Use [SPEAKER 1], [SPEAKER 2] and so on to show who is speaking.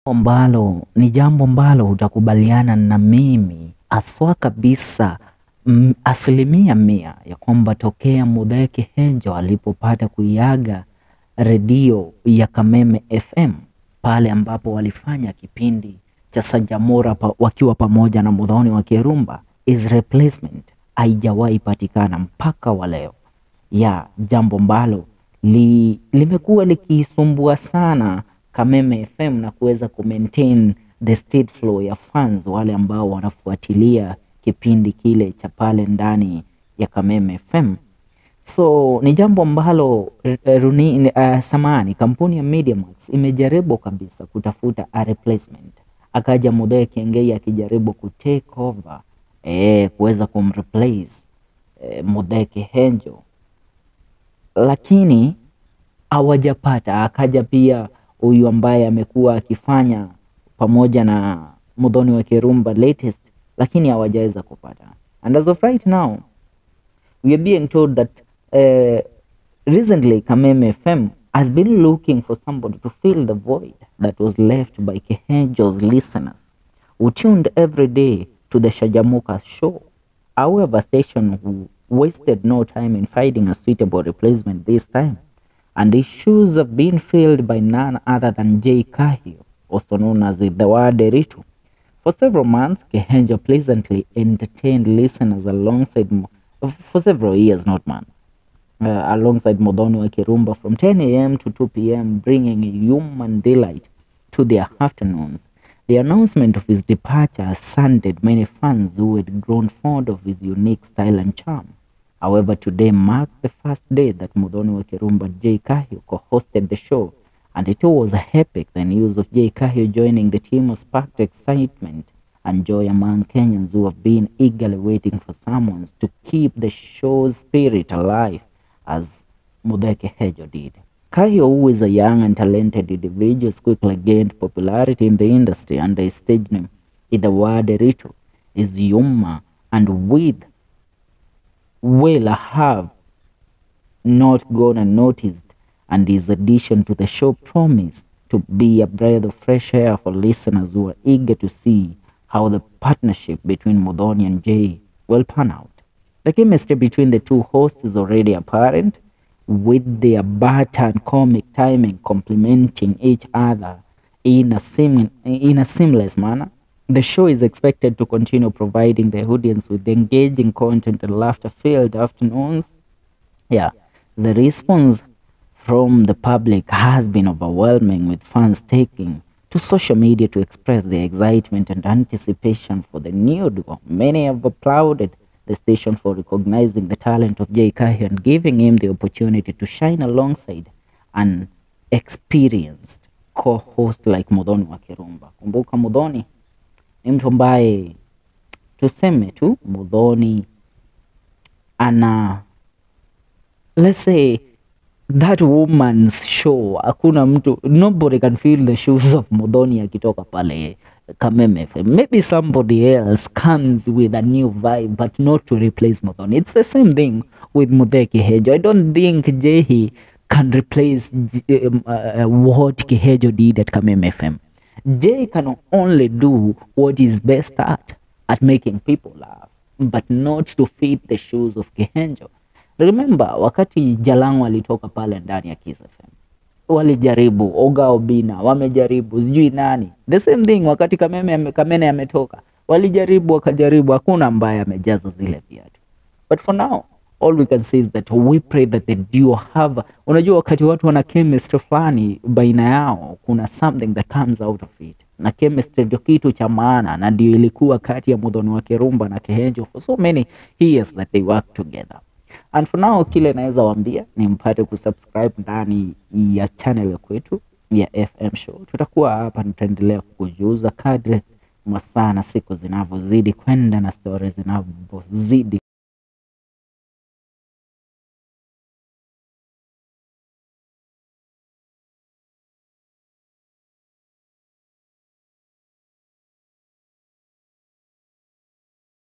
[SPEAKER 1] ambalo ni jambo ambalo utakubaliana na mimi aswa kabisa, 100% ya kwamba tokea MUTHEE Kihenjo alipopata kuiaga redio ya Kameme FM pale ambapo walifanya kipindi cha Cajamuka wakiwa pamoja na Muthoni wa Kirumba, is replacement haijawahi patikana mpaka wa leo. Ya jambo ambalo limekuwa likisumbua sana Kameme FM na kuweza kumaintain the state flow ya fans wale ambao wanafuatilia kipindi kile cha pale ndani ya Kameme FM. So ni jambo ambalo kampuni ya MediaMax imejaribu kabisa kutafuta a replacement. Akaja MUTHEE Kiengei akijaribu kutake over kuweza kumreplace MUTHEE Kihenjo, lakini hawajapata. Akaja pia huyu ambaye amekuwa akifanya pamoja na Muthoni wa Kirumba latest, lakini hawajaweza kupata. And as of right now, we are being told that recently Kameme FM has been looking for somebody to fill the void that was left by Kihenjo's listeners who tuned every day to the Cajamuka show. However, station wasted no time in finding a suitable replacement this time, and the shoes have been filled by none other than Kahiu, also known as the Nderitu. For several months, Kihenjo pleasantly entertained listeners alongside, for several years, not months, alongside Muthoni wa Kirumba from 10 a.m. to 2 p.m., bringing human delight to their afternoons. The announcement of his departure has saddened many fans who had grown fond of his unique style and charm. However, today marked the first day that Muthoni wa Kirumba Kahiu co-hosted the show, and it was epic. The news of Kahiu joining the team has sparked excitement and joy among Kenyans who have been eagerly waiting for someone to keep the show's spirit alive as MUTHEE Kihenjo did. Kahiu, who is a young and talented individual, quickly gained popularity in the industry under his stage name Ithe Nderitu. His humor and wit will have not gone unnoticed, and his addition to the show promised to be a breath of fresh air for listeners who are eager to see how the partnership between Muthoni and Jay will pan out. The chemistry between the two hosts is already apparent, with their banter and comic timing complementing each other in a seamless manner. The show is expected to continue providing the audience with engaging content and laughter-filled afternoons. Yeah, the response from the public has been overwhelming, with fans taking to social media to express their excitement and anticipation for the new duo. Many have applauded the station for recognizing the talent of Kahiu and giving him the opportunity to shine alongside an experienced co-host like Muthoni wa Kirumba. Kumbuka Muthoni ni mtu ambaye tuseme tu Muthoni ana, let's say, that woman's show. Hakuna mtu, nobody can feel the shoes of Muthoni akitoka pale Kameme FM. Maybe somebody else comes with a new vibe, but not to replace Muthoni. It's the same thing with MUTHEE Kihenjo. I don't think Jay can replace what Kihenjo did at Kameme FM. Jay can only do what is best at making people laugh, but not to fit the shoes of Kihenjo. Remember, wakati Jalango alitoka pale ndani ya Kiss FM, walijaribu, Oga Obina, wamejaribu, sijui nani. The same thing, wakati Kameme ametoka, walijaribu, wakajaribu, hakuna ambaye amejaza zile viatu. But for now, all we can say is that we pray that the duo have, unajua wakati watu wana chemistry fulani baina yao, kuna something that comes out of it. Na chemistry ndio kitu cha maana, na ndio ilikuwa kati ya Muthoni wa Kirumba na Kihenjo for so many years that they work together. And for now, kile naweza waambia ni mpate kusubscribe ndani ya channel kwetu ya FM Show. Tutakuwa hapa, tutaendelea kukujuza kadri masaa na siku zinavyozidi kwenda na stories zinavyozidi